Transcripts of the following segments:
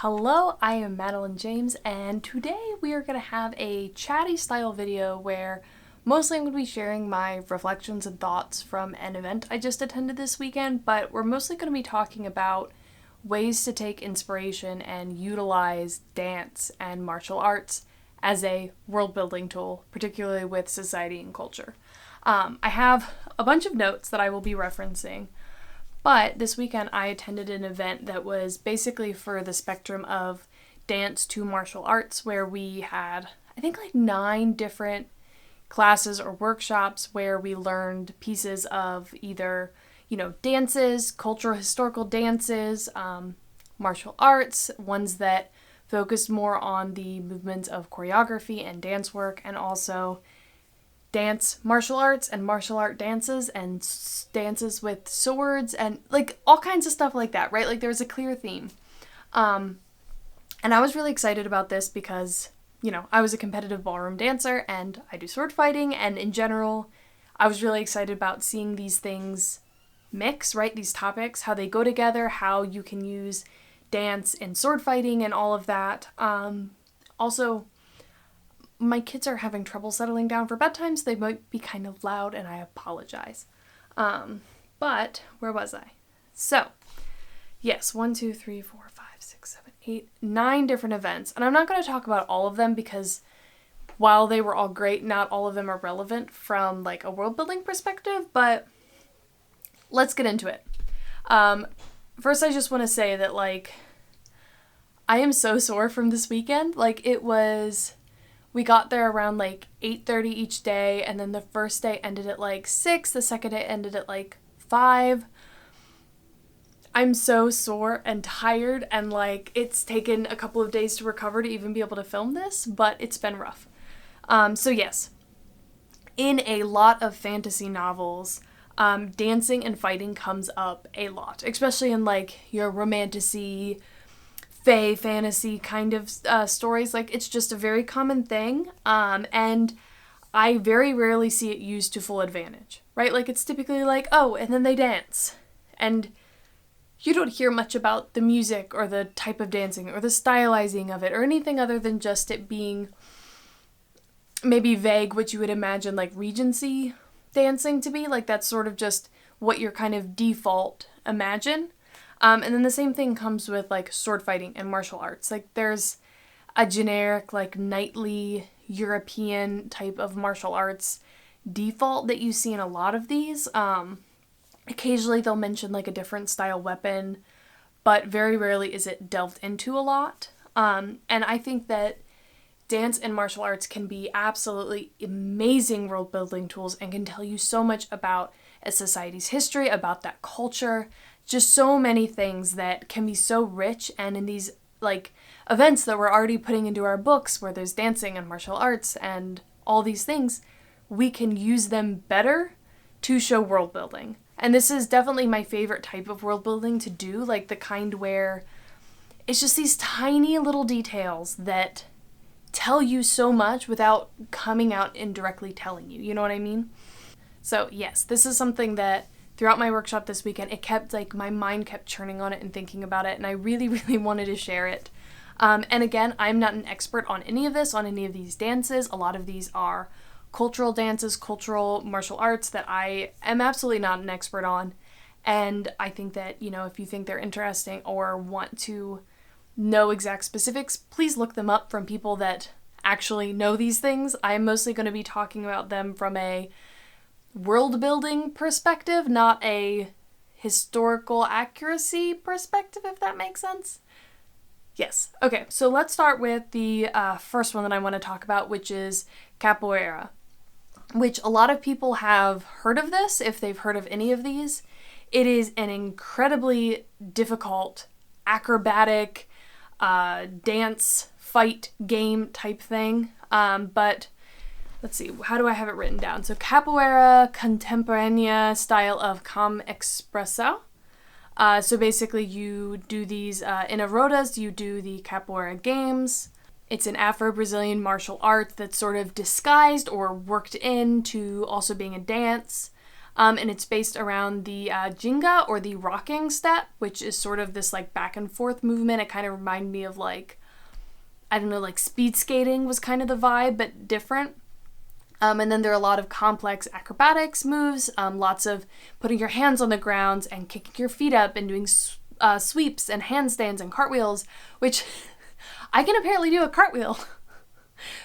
Hello, I am Madeline James, and today we are going to have a chatty style video where mostly I'm going to be sharing my reflections and thoughts from an event I just attended this weekend, but we're mostly going to be talking about ways to take inspiration and utilize dance and martial arts as a world building tool, particularly with society and culture. I have a bunch of notes that I will be referencing. But this weekend I attended an event that was basically for the spectrum of dance to martial arts, where we had, I think, like 9 different classes or workshops where we learned pieces of either, dances, cultural historical dances, martial arts, ones that focused more on the movements of choreography and dance work, and also dance martial arts and martial art dances and dances with swords and like all kinds of stuff like that, right? Like there was a clear theme. And I was really excited about this because, I was a competitive ballroom dancer and I do sword fighting, and in general, I was really excited about seeing these things mix, right? These topics, how they go together, how you can use dance and sword fighting and all of that. Also, my kids are having trouble settling down for bedtime, so they might be kind of loud, and I apologize. But where was I? So, yes, 1, 2, 3, 4, 5, 6, 7, 8, 9 different events. And I'm not going to talk about all of them because while they were all great, not all of them are relevant from like a world building perspective, but let's get into it. First, I just want to say that I am so sore from this weekend. We got there around 8:30 each day, and then the first day ended at 6, the second day ended at 5. I'm so sore and tired, and it's taken a couple of days to recover to even be able to film this, but it's been rough. So yes, in a lot of fantasy novels, dancing and fighting comes up a lot, especially in your romantasy, fae fantasy kind of stories. It's just a very common thing, and I very rarely see it used to full advantage, right? It's typically oh, and then they dance, and you don't hear much about the music or the type of dancing or the stylizing of it or anything other than just it being maybe vague, what you would imagine Regency dancing to be. That's sort of just what your kind of default imagine. And then the same thing comes with sword fighting and martial arts. There's a generic knightly European type of martial arts default that you see in a lot of these. Occasionally they'll mention a different style weapon, but very rarely is it delved into a lot. And I think that dance and martial arts can be absolutely amazing world building tools and can tell you so much about a society's history, about that culture. Just so many things that can be so rich, and in these events that we're already putting into our books where there's dancing and martial arts and all these things, we can use them better to show world building. And this is definitely my favorite type of world building to do, the kind where it's just these tiny little details that tell you so much without coming out and directly telling you. You know what I mean? So yes, this is something that throughout my workshop this weekend, it kept my mind kept churning on it and thinking about it, and I really, really wanted to share it. And again, I'm not an expert on any of this, on any of these dances. A lot of these are cultural dances, cultural martial arts that I am absolutely not an expert on. And I think that, if you think they're interesting or want to know exact specifics, please look them up from people that actually know these things. I'm mostly going to be talking about them from a world building perspective, not a historical accuracy perspective, if that makes sense. Yes. Okay, so let's start with the first one that I want to talk about, which is Capoeira, which a lot of people have heard of this, if they've heard of any of these. It is an incredibly difficult, acrobatic, dance, fight, game type thing, but let's see, how do I have it written down? So Capoeira contemporanea style of com expressão. So basically you do these, in Arodas, you do the Capoeira games. It's an Afro-Brazilian martial art that's sort of disguised or worked into also being a dance. And it's based around the jinga, or the rocking step, which is sort of this like back and forth movement. It kind of reminded me of like, I don't know, like speed skating was kind of the vibe, but different. And then there are a lot of complex acrobatics moves, lots of putting your hands on the ground and kicking your feet up and doing sweeps and handstands and cartwheels, which I can apparently do a cartwheel.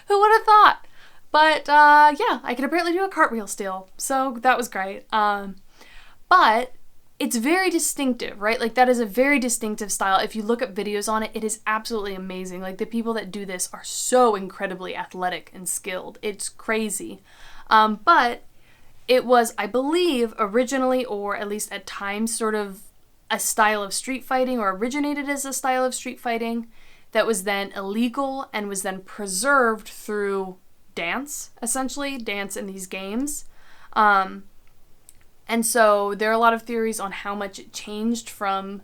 Who would have thought? But yeah, I can apparently do a cartwheel still, so that was great. But it's very distinctive, right? Like that is a very distinctive style. If you look at videos on it, it is absolutely amazing. Like the people that do this are so incredibly athletic and skilled. It's crazy. But it was, I believe, originally, or at least at times, sort of a style of street fighting, or originated as a style of street fighting that was then illegal and was then preserved through dance, essentially, dance in these games. And so there are a lot of theories on how much it changed from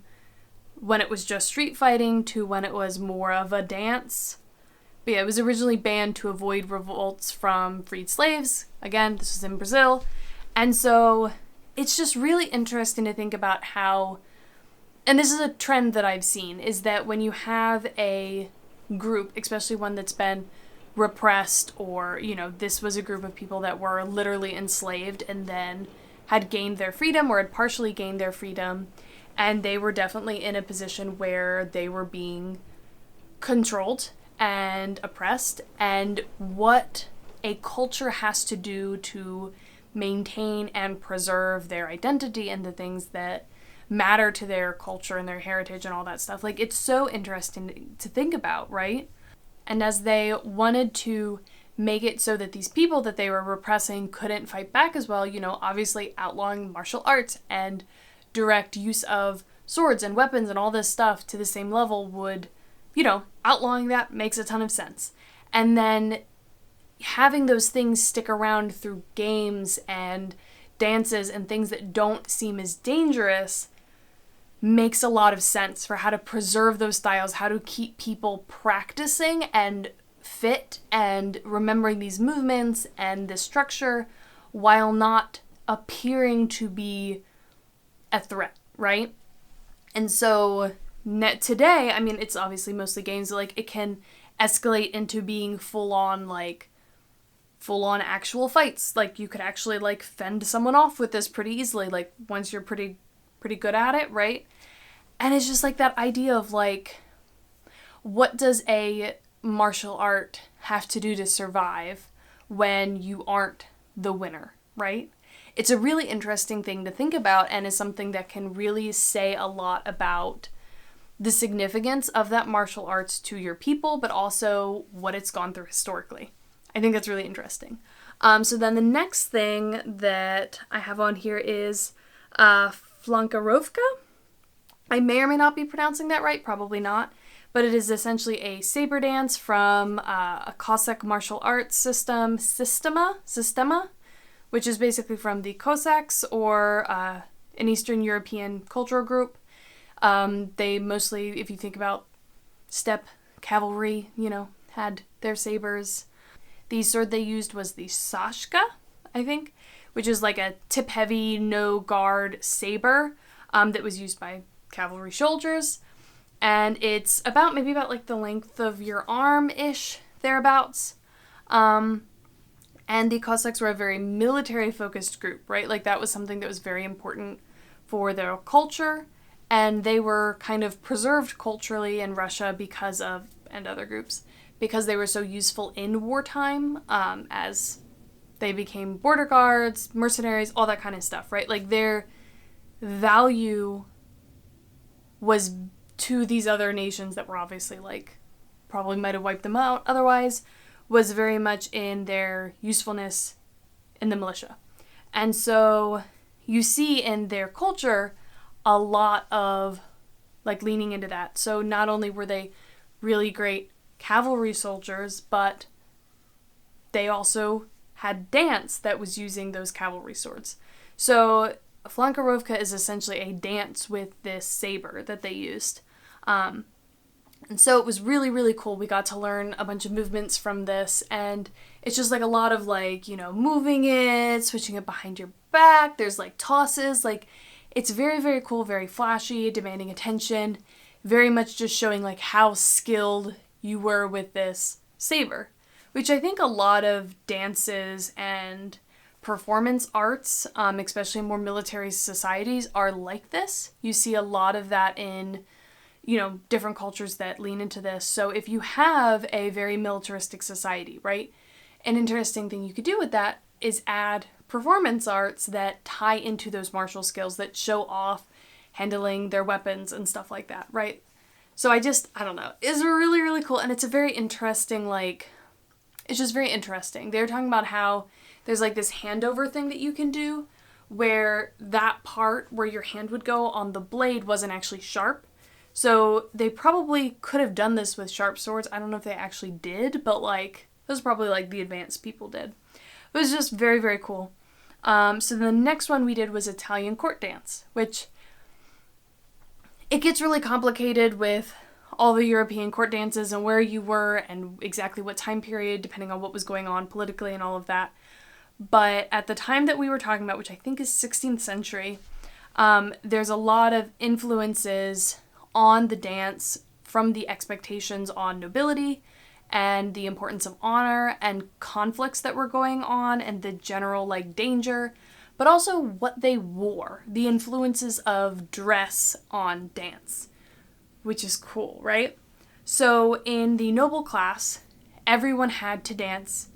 when it was just street fighting to when it was more of a dance. But yeah, it was originally banned to avoid revolts from freed slaves. Again, this was in Brazil. And so it's just really interesting to think about how, and this is a trend that I've seen, is that when you have a group, especially one that's been repressed, or, you know, this was a group of people that were literally enslaved and then had gained their freedom, or had partially gained their freedom, and they were definitely in a position where they were being controlled and oppressed, and what a culture has to do to maintain and preserve their identity and the things that matter to their culture and their heritage and all that stuff. Like, it's so interesting to think about, right? And as they wanted to make it so that these people that they were repressing couldn't fight back as well, you know, obviously outlawing martial arts and direct use of swords and weapons and all this stuff to the same level would, you know, outlawing that makes a ton of sense. And then having those things stick around through games and dances and things that don't seem as dangerous makes a lot of sense for how to preserve those styles, how to keep people practicing and fit and remembering these movements and this structure while not appearing to be a threat, right? And so today, I mean, it's obviously mostly games, like it can escalate into being full-on actual fights. Like you could actually like fend someone off with this pretty easily, like once you're pretty good at it, right? And it's just like that idea of like, what does a martial art have to do to survive when you aren't the winner, right? It's a really interesting thing to think about, and is something that can really say a lot about the significance of that martial arts to your people, but also what it's gone through historically. I think that's really interesting. So then the next thing that I have on here is Flankirovka. I may or may not be pronouncing that right, probably not. But it is essentially a saber dance from a Cossack martial arts systema, which is basically from the Cossacks, or an Eastern European cultural group. They mostly, if you think about steppe cavalry, you know, had their sabers. The sword they used was the Shashka, I think, which is like a tip-heavy, no-guard saber that was used by cavalry soldiers. And it's maybe about like the length of your arm-ish, thereabouts. And the Cossacks were a very military-focused group, right? Like that was something that was very important for their culture, and they were kind of preserved culturally in Russia because of, and other groups, because they were so useful in wartime, as they became border guards, mercenaries, all that kind of stuff, right? Like their value was to these other nations that were obviously like probably might have wiped them out otherwise, was very much in their usefulness in the militia. And so you see in their culture a lot of like leaning into that. So not only were they really great cavalry soldiers, but they also had dance that was using those cavalry swords. So Flankirovka is essentially a dance with this saber that they used. And so it was really, really cool. We got to learn a bunch of movements from this, and it's just like a lot of like, you know, moving it, switching it behind your back, there's like tosses, like it's very, very cool, very flashy, demanding attention, very much just showing like how skilled you were with this saber, which I think a lot of dances and performance arts, especially in more military societies, are like this. You see a lot of that in, different cultures that lean into this. So if you have a very militaristic society, right, an interesting thing you could do with that is add performance arts that tie into those martial skills, that show off handling their weapons and stuff like that, right? So I don't know, it's really, really cool, and it's a very interesting, it's just very interesting. They're talking about how there's like this handover thing that you can do where that part where your hand would go on the blade wasn't actually sharp. So they probably could have done this with sharp swords. I don't know if they actually did, but like, it was probably like the advanced people did. It was just very, very cool. So the next one we did was Italian court dance, which it gets really complicated with all the European court dances and where you were and exactly what time period, depending on what was going on politically and all of that. But at the time that we were talking about, which I think is 16th century, there's a lot of influences on the dance from the expectations on nobility and the importance of honor and conflicts that were going on and the general danger, but also what they wore, the influences of dress on dance, which is cool, right? So in the noble class, everyone had to dance,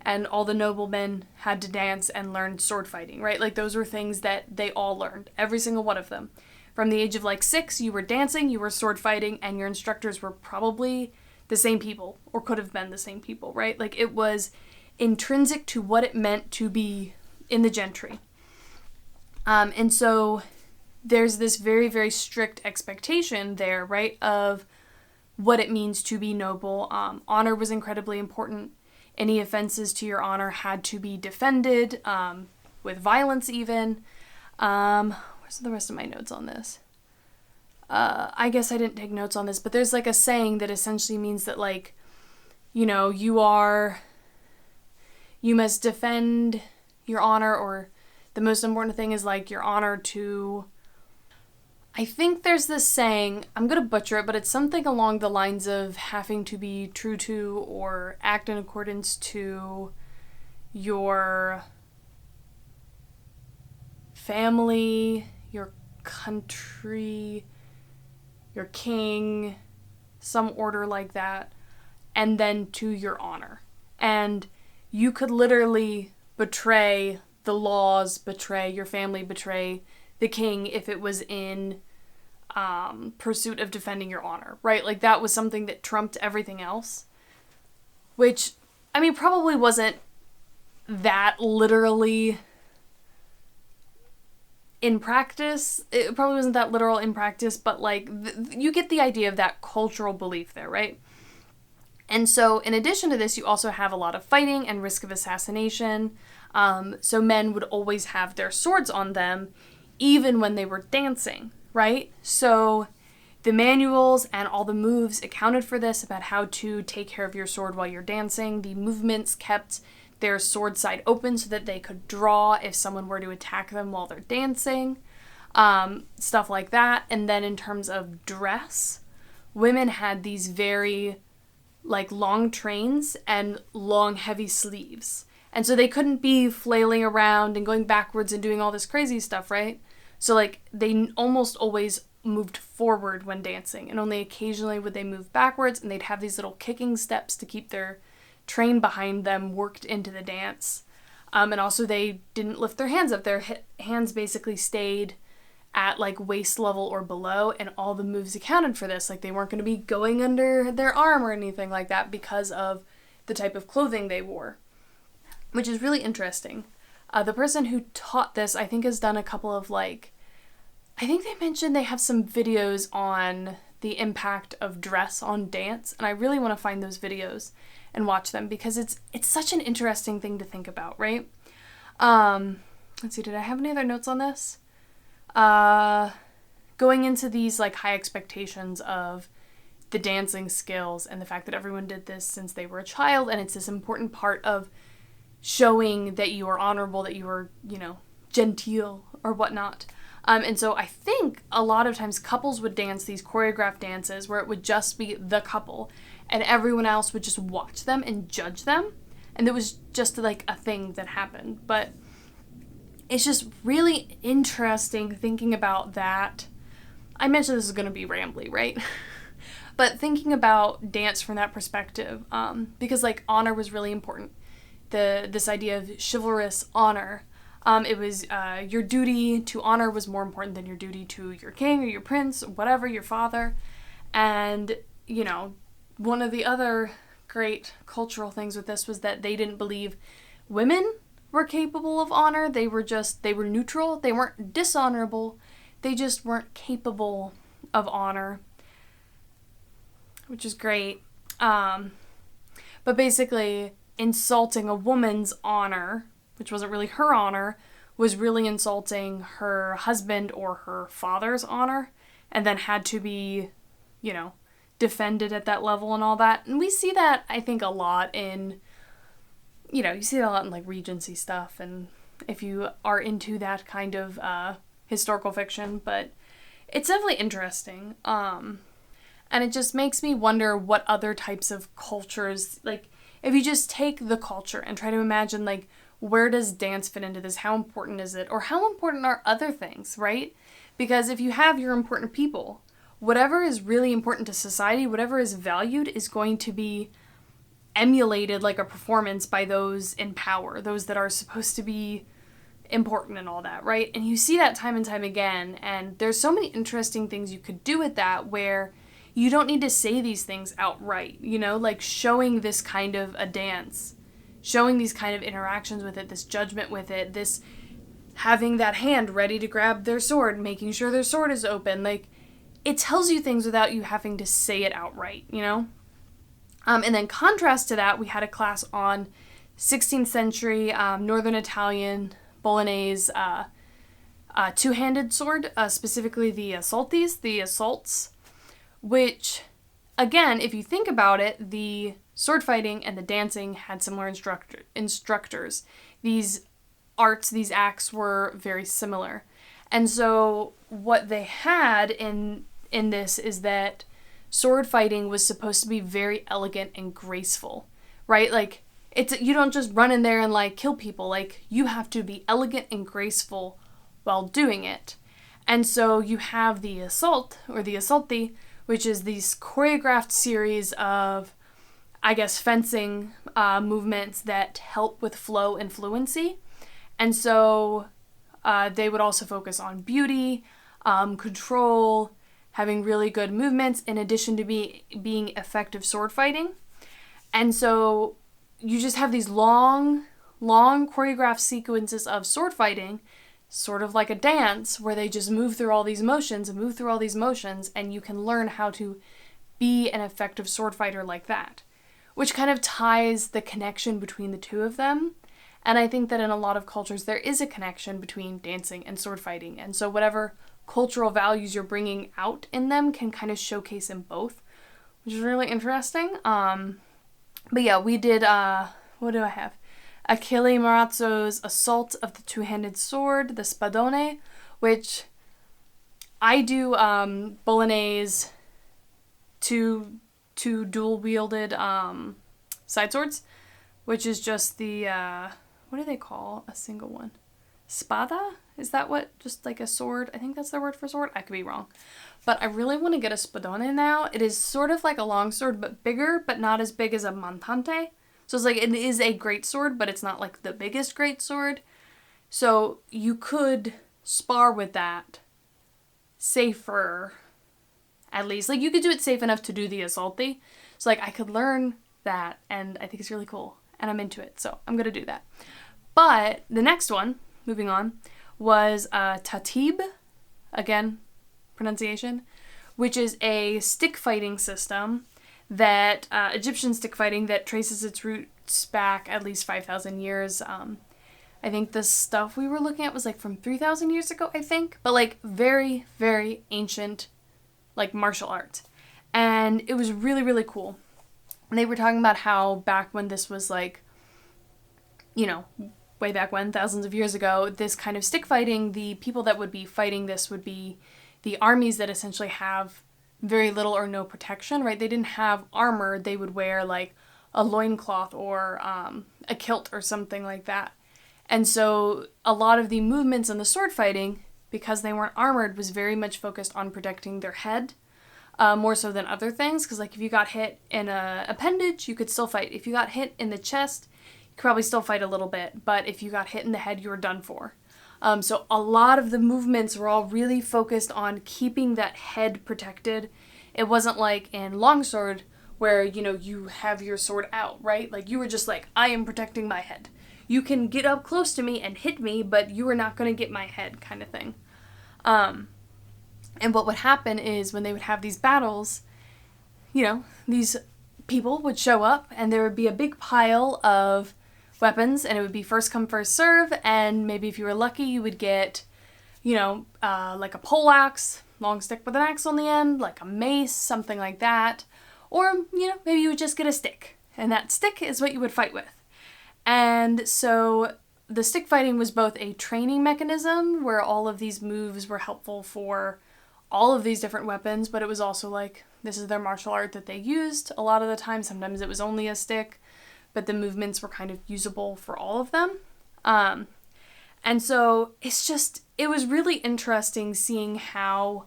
and all the noblemen had to dance and learn sword fighting, right? Like those were things that they all learned, every single one of them. From the age of 6, you were dancing, you were sword fighting, and your instructors were probably the same people, or could have been the same people, right? Like it was intrinsic to what it meant to be in the gentry. And so there's this very, very strict expectation there, right, of what it means to be noble. Honor was incredibly important. Any offenses to your honor had to be defended, with violence even. Where's the rest of my notes on this? I guess I didn't take notes on this, but there's a saying that essentially means that you must defend your honor, or the most important thing is your honor to, I think there's this saying, I'm going to butcher it, but it's something along the lines of having to be true to or act in accordance to your family, your country, your king, some order like that, and then to your honor. And you could literally betray the laws, betray your family, betray the king if it was in pursuit of defending your honor, right? Like that was something that trumped everything else, which, I mean, probably wasn't that literally in practice. It probably wasn't that literal in practice, but you get the idea of that cultural belief there, right? And so in addition to this, you also have a lot of fighting and risk of assassination. So men would always have their swords on them, even when they were dancing, right? So the manuals and all the moves accounted for this, about how to take care of your sword while you're dancing. The movements kept their sword side open so that they could draw if someone were to attack them while they're dancing, stuff like that. And then in terms of dress, women had these very long trains and long heavy sleeves, and so they couldn't be flailing around and going backwards and doing all this crazy stuff, right? So they almost always moved forward when dancing, and only occasionally would they move backwards, and they'd have these little kicking steps to keep their train behind them worked into the dance. And also they didn't lift their hands up. Their hands basically stayed at waist level or below, and all the moves accounted for this. They weren't going to be going under their arm or anything like that because of the type of clothing they wore, which is really interesting. The person who taught this, I think, has done a couple of I think they mentioned they have some videos on the impact of dress on dance, and I really want to find those videos and watch them because it's such an interesting thing to think about, right? Let's see, did I have any other notes on this? Going into these high expectations of the dancing skills and the fact that everyone did this since they were a child, and it's this important part of showing that you are honorable, that you were, genteel or whatnot. And so I think a lot of times couples would dance these choreographed dances where it would just be the couple and everyone else would just watch them and judge them. And it was just like a thing that happened. But it's just really interesting thinking about that. I mentioned this is going to be rambly, right? But thinking about dance from that perspective, because like honor was really important. This idea of chivalrous honor. It was your duty to honor was more important than your duty to your king or your prince, whatever, your father. And, you know, one of the other great cultural things with this was that they didn't believe women were capable of honor. They were neutral. They weren't dishonorable. They just weren't capable of honor, which is great. But basically, insulting a woman's honor, which wasn't really her honor, was really insulting her husband or her father's honor, and then had to be, you know, defended at that level and all that. And we see that, I think, a lot in, you know, you see that a lot in like Regency stuff, and if you are into that kind of historical fiction, but it's definitely interesting. And it just makes me wonder what other types of cultures, like, if you just take the culture and try to imagine, like, where does dance fit into this? How important is it? Or how important are other things, right? Because if you have your important people, whatever is really important to society, whatever is valued is going to be emulated like a performance by those in power, those that are supposed to be important and all that, right? And you see that time and time again, and there's so many interesting things you could do with that where you don't need to say these things outright, you know, like showing this kind of a dance, showing these kind of interactions with it, this judgment with it, this having that hand ready to grab their sword, making sure their sword is open, like, it tells you things without you having to say it outright, you know? And then contrast to that, we had a class on 16th century Northern Italian Bolognese two-handed sword, specifically the Assaultis, the assaults, which, again, if you think about it, the sword fighting and the dancing had similar instructors. These arts, these acts were very similar. And so what they had in this is that sword fighting was supposed to be very elegant and graceful, right? Like, you don't just run in there and like kill people. Like, you have to be elegant and graceful while doing it. And so you have the assault or the assaulti, which is these choreographed series of, I guess, fencing movements that help with flow and fluency. And so they would also focus on beauty, control, having really good movements, in addition to being effective sword fighting. And so you just have these long choreographed sequences of sword fighting, sort of like a dance, where they just move through all these motions, and you can learn how to be an effective sword fighter like that, which kind of ties the connection between the two of them. And I think that in a lot of cultures there is a connection between dancing and sword fighting, and so whatever cultural values you're bringing out in them can kind of showcase in both, which is really interesting. But yeah, we did, what do I have? Achille Marozzo's Assault of the Two-Handed Sword, the Spadone, which I do Bolognese two dual-wielded side swords, which is just the, what do they call a single one? Spada? Is that what, just like a sword? I think that's the word for sword. I could be wrong. But I really want to get a Spadone now. It is sort of like a long sword, but bigger, but not as big as a montante. So it's like, it is a great sword, but it's not like the biggest great sword. So you could spar with that safer, at least. Like, you could do it safe enough to do the Assaulti. So like, I could learn that, and I think it's really cool, and I'm into it. So I'm going to do that. But the next one, moving on, was Tahtib, again, pronunciation, which is a stick fighting system that, Egyptian stick fighting that traces its roots back at least 5,000 years. I think the stuff we were looking at was like from 3,000 years ago, I think, but like very, very ancient, like martial art. And it was really, really cool. And they were talking about how back when this was like, you know, way back when, thousands of years ago, this kind of stick fighting, the people that would be fighting this would be the armies that essentially have very little or no protection, right? They didn't have armor. They would wear like a loincloth or a kilt or something like that. And so a lot of the movements in the sword fighting, because they weren't armored, was very much focused on protecting their head, more so than other things. Because like if you got hit in a appendage, you could still fight. If you got hit in the chest, you could probably still fight a little bit. But if you got hit in the head, you were done for. So a lot of the movements were all really focused on keeping that head protected. It wasn't like in longsword where, you know, you have your sword out, right? Like you were just like, I am protecting my head. You can get up close to me and hit me, but you are not going to get my head, kind of thing. And what would happen is when they would have these battles, you know, these people would show up and there would be a big pile of weapons, and it would be first come, first serve, and maybe if you were lucky, you would get, you know, like a poleaxe, long stick with an axe on the end, like a mace, something like that. Or, you know, maybe you would just get a stick, and that stick is what you would fight with. And so the stick fighting was both a training mechanism where all of these moves were helpful for all of these different weapons, but it was also like, this is their martial art that they used a lot of the time. Sometimes it was only a stick, but the movements were kind of usable for all of them. And so it was really interesting seeing how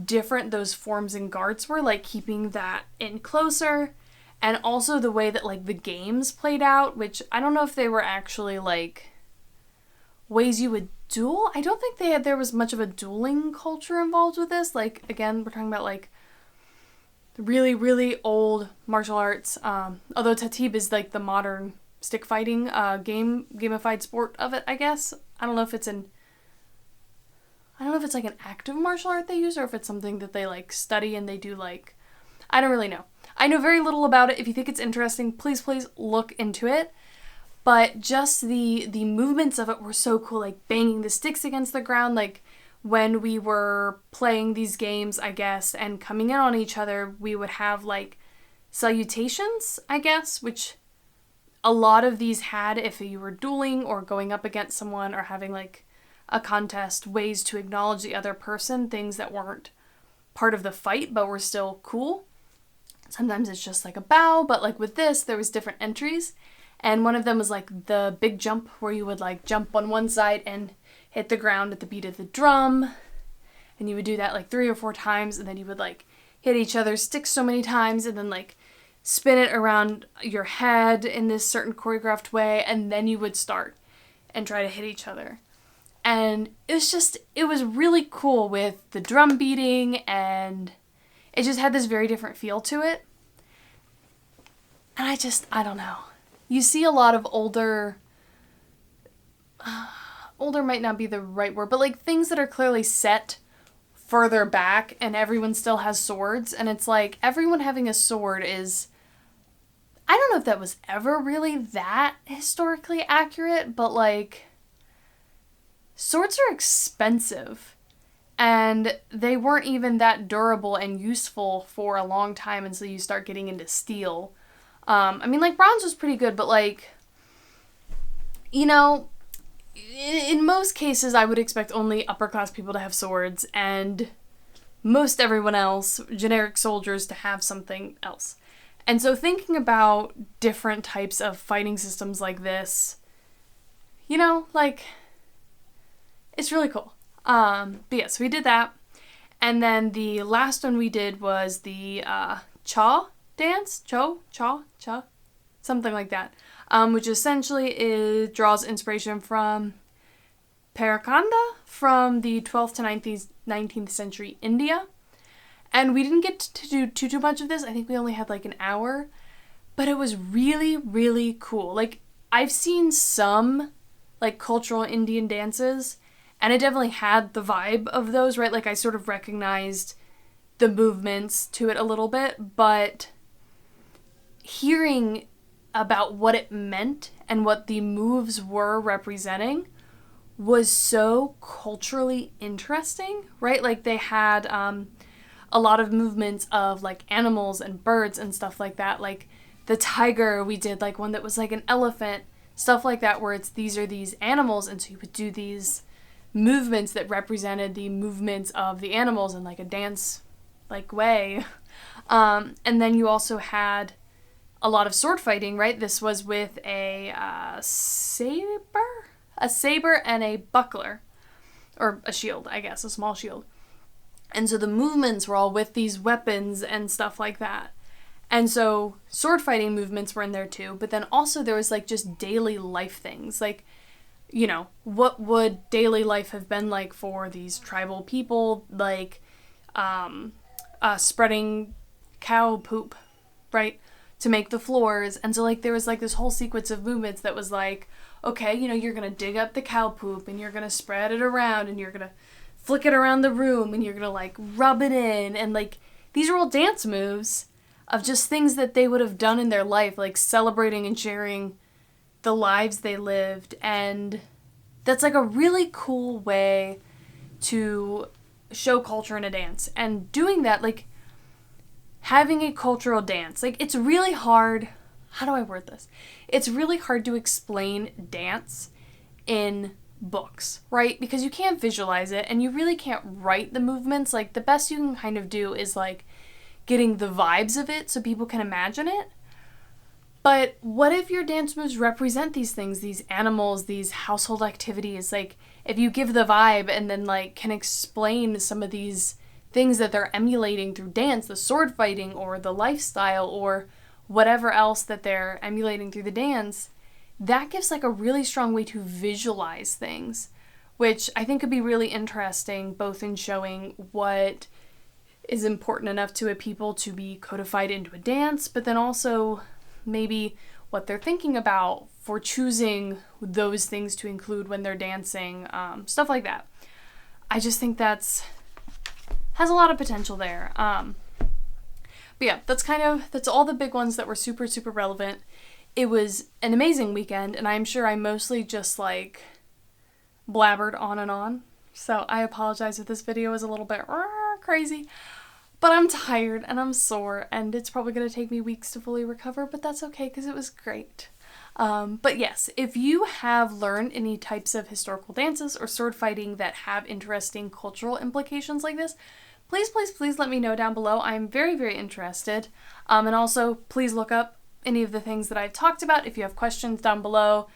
different those forms and guards were, like keeping that in closer, and also the way that like the games played out, which I don't know if they were actually like ways you would duel. I don't think there was much of a dueling culture involved with this. Like, again, we're talking about like really, really old martial arts. Although Tahtib is like the modern stick fighting gamified sport of it, I guess. I don't know if it's like an active martial art they use or if it's something that they like study and they do like, I don't really know. I know very little about it. If you think it's interesting, please look into it. But just the movements of it were so cool, like banging the sticks against the ground, like when we were playing these games, I guess, and coming in on each other, we would have like salutations, I guess, which a lot of these had if you were dueling or going up against someone or having like a contest, ways to acknowledge the other person, things that weren't part of the fight but were still cool. Sometimes it's just like a bow, but like with this, there was different entries. And one of them was like the big jump where you would like jump on one side and hit the ground at the beat of the drum. And you would do that like 3 or 4 times, and then you would like hit each other's sticks so many times and then like spin it around your head in this certain choreographed way, and then you would start and try to hit each other. And it was really cool with the drum beating, and it just had this very different feel to it. And I don't know. You see a lot of older might not be the right word, but like things that are clearly set further back and everyone still has swords, and it's like everyone having a sword is, I don't know if that was ever really that historically accurate, but like swords are expensive and they weren't even that durable and useful for a long time until you start getting into steel. I mean, like, bronze was pretty good, but, like, you know, in most cases, I would expect only upper-class people to have swords, and most everyone else, generic soldiers, to have something else. And so thinking about different types of fighting systems like this, you know, like, it's really cool. But yeah, so we did that. And then the last one we did was the Chhau dance, Chhau, something like that, which essentially draws inspiration from Parakanda from the 12th to 19th century India. And we didn't get to do too much of this. I think we only had like an hour, but it was really, really cool. Like, I've seen some like cultural Indian dances, and it definitely had the vibe of those, right? Like, I sort of recognized the movements to it a little bit, but hearing about what it meant and what the moves were representing was so culturally interesting, right? Like, they had a lot of movements of like animals and birds and stuff like that. Like the tiger, we did like one that was like an elephant stuff like that, where these are these animals, and so you would do these movements that represented the movements of the animals in like a dance like way. And then you also had a lot of sword fighting, right? This was with a saber and a buckler, or a shield, I guess, a small shield. And so the movements were all with these weapons and stuff like that. And so sword fighting movements were in there too, but then also there was like just daily life things. Like, you know, what would daily life have been like for these tribal people? Like, spreading cow poop, right, to make the floors. And so like there was like this whole sequence of movements that was like, okay, you know, you're gonna dig up the cow poop and you're gonna spread it around and you're gonna flick it around the room and you're gonna like rub it in, and like these are all dance moves of just things that they would have done in their life, like celebrating and sharing the lives they lived. And that's like a really cool way to show culture in a dance. And doing that, like having a cultural dance, like it's really hard, how do I word this? It's really hard to explain dance in books, right? Because you can't visualize it and you really can't write the movements. Like the best you can kind of do is like getting the vibes of it so people can imagine it. But what if your dance moves represent these things, these animals, these household activities? Like if you give the vibe and then like can explain some of these things that they're emulating through dance, the sword fighting or the lifestyle or whatever else that they're emulating through the dance, that gives like a really strong way to visualize things, which I think could be really interesting, both in showing what is important enough to a people to be codified into a dance, but then also maybe what they're thinking about for choosing those things to include when they're dancing, stuff like that. I just think has a lot of potential there. But yeah, that's all the big ones that were super, super relevant. It was an amazing weekend, and I'm sure I mostly just like blabbered on and on. So I apologize if this video is a little bit crazy, but I'm tired and I'm sore, and it's probably going to take me weeks to fully recover, but that's okay because it was great. But yes, if you have learned any types of historical dances or sword fighting that have interesting cultural implications like this, please, please, please let me know down below. I'm very, very interested. And also, please look up any of the things that I've talked about. If you have questions down below,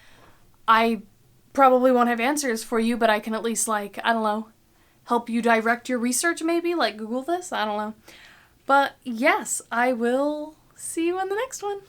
I probably won't have answers for you, but I can at least, like, I don't know, help you direct your research maybe, like Google this, I don't know. But yes, I will see you in the next one.